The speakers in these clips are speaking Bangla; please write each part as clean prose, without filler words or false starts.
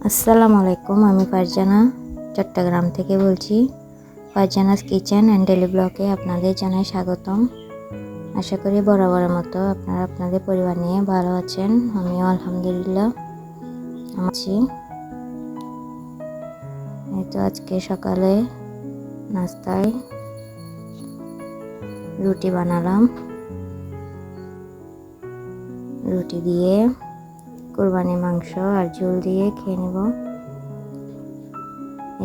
আসসালামু আলাইকুম, আমি ফারজানা চট্টগ্রাম থেকে বলছি। ফারজানাস কিচেন অ্যান্ড ডেলি ব্লগে আপনাদের জানাই স্বাগতম। আশা করি বরাবরের মতো আপনারা আপনাদের পরিবার নিয়ে ভালো আছেন। আমিও আলহামদুলিল্লাহ আছি। এই তো আজকে সকালে নাস্তায় রুটি বানালাম। রুটি দিয়ে কুরবানি মাংস আর ঝোল দিয়ে খেয়ে নেব।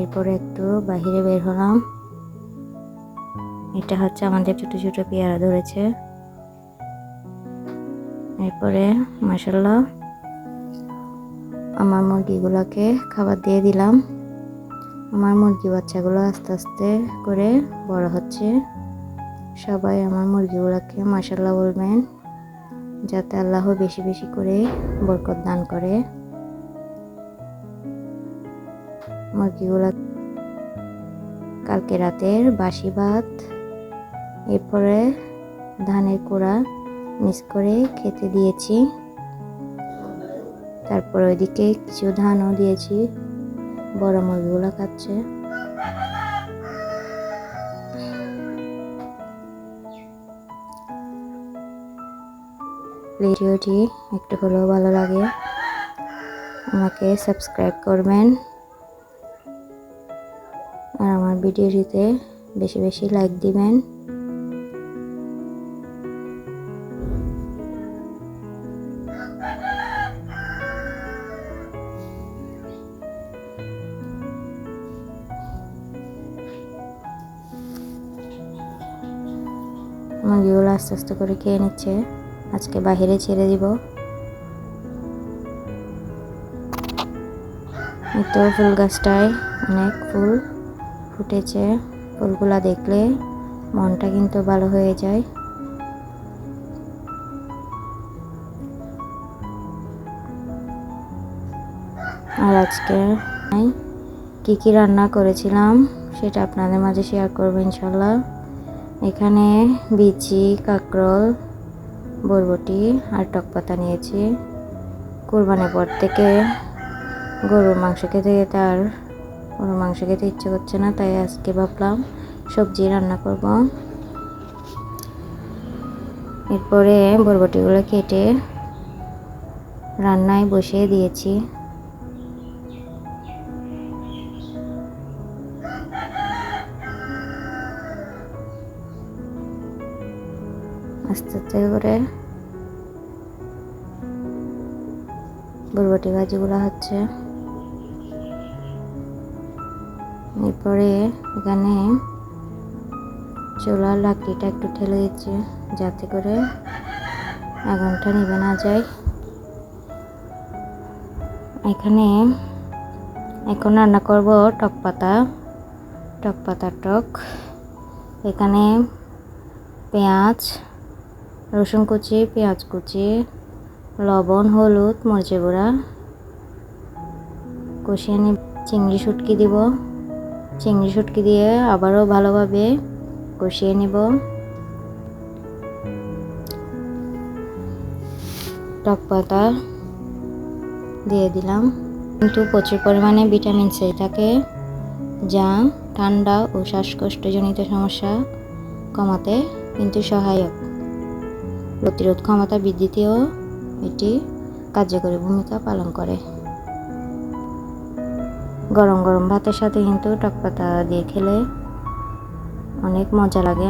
এরপরে একটু বাহিরে বের হলাম। এটা হচ্ছে আমাদের ছোট ছোট পেয়ারা ধরেছে। এরপরে মাশাআল্লাহ আমার মুরগিগুলোকে খাবার দিয়ে দিলাম। আমার মুরগি বাচ্চাগুলো আস্তে আস্তে করে বড় হচ্ছে। সবাই আমার মুরগিগুলোকে মাশাআল্লাহ বলবেন, যাতে আল্লাহ বেশি বেশি করে বরকত দান করে। মুরগিগুলো কালকে রাতের বাসি ভাত, এরপরে ধানের কুড়া মিক্স করে খেতে দিয়েছি। তারপর ওইদিকে কিছু ধানও দিয়েছি, বড় মুরগিগুলো খাচ্ছে। ভিডিওটি একটু হলেও ভালো লাগে আমাকে সাবস্ক্রাইব করবেন, আর আমার ভিডিওটিতে বেশি বেশি লাইক দিবেন। মুরগিগুলো আস্তে আস্তে করে খেয়ে নিচ্ছে। আজকে বাহিরে ছেড়ে দিব। এই তো ফুল গাছটায় অনেক ফুল ফুটেছে। ফুলগুলা দেখলে মনটা কিন্তু ভালো হয়ে যায়। আর আজকে কি কি রান্না করেছিলাম সেটা আপনাদের মাঝে শেয়ার করবো ইনশাল্লাহ। এখানে বিচি, কাঁকরোল, বরবটি আর টক পাতা নিয়েছি। কুরবানির পর থেকে গরুর মাংস খেতে ইচ্ছে করছে না, তাই আজকে ভাবলাম সবজি রান্না করব। এরপরে বরবটিগুলো কেটে রান্নায় বসিয়ে দিয়েছি। আস্তে আস্তে করে বরবটি ভাজিগুলো হচ্ছে। এরপরে এখানে চুলার লাকড়িটা একটু ঠেলে দিচ্ছি, যাতে করে আগুনটা নিভে না যায়। এখানে এখন রান্না করব টক পাতার টক। এখানে পেঁয়াজ, রসুন কুচি, পেঁয়াজ কুচি, লবণ, হলুদ, মরিচের গুঁড়া কষিয়ে নিয়ে চিংড়ি শুটকি দিব। চিংড়ি শুটকি দিয়ে আবারও ভালোভাবে কষিয়ে নিব। টক পাতা দিয়ে দিলাম। কিন্তু প্রচুর পরিমাণে ভিটামিন সি থাকে, যা ঠান্ডা ও শ্বাসকষ্টজনিত সমস্যা কমাতে কিন্তু সহায়ক। প্রতিরোধ ক্ষমতা বৃদ্ধিতেও এটি কার্যকরী ভূমিকা পালন করে। গরম গরম ভাতের সাথে কিন্তু টক পাতা দিয়ে খেলে অনেক মজা লাগে।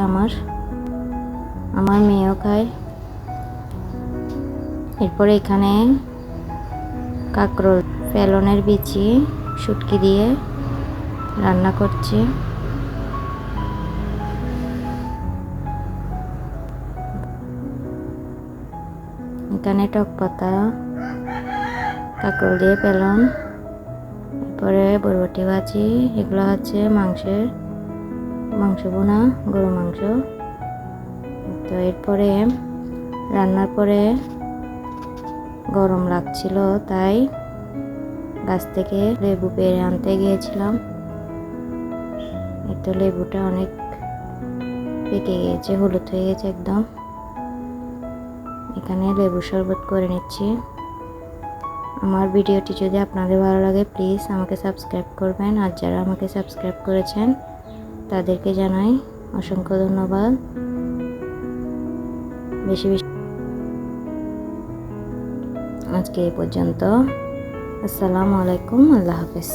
আমার মেয়েও খায়। এরপরে এখানে কাঁকরোল, ফেলনের বিচি, শুটকি দিয়ে রান্না করছি। এখানে টক পাতা, কাঁকরোল দিয়ে ফেলন, এরপরে বরবটি ভাজি। এগুলো হচ্ছে মাংস বোনা, গরু মাংস। তো এরপরে রান্নার পরে গরম লাগছিল, তাই গাছ থেকে লেবু পেড়ে আনতে গিয়েছিলাম। তো লেবুটা অনেক পেকে গিয়েছে, হলুদ হয়ে গেছে একদম। এখানে লেবু শরবত করে নিচ্ছি। আমার ভিডিওটি যদি আপনাদের ভালো লাগে প্লিজ আমাকে সাবস্ক্রাইব করবেন, আর যারা আমাকে সাবস্ক্রাইব করেছেন তাদেরকে জানাই অসংখ্য ধন্যবাদ। বেশি বেশি আজকে এই পর্যন্ত। আসসালামু আলাইকুম, আল্লাহ হাফেজ।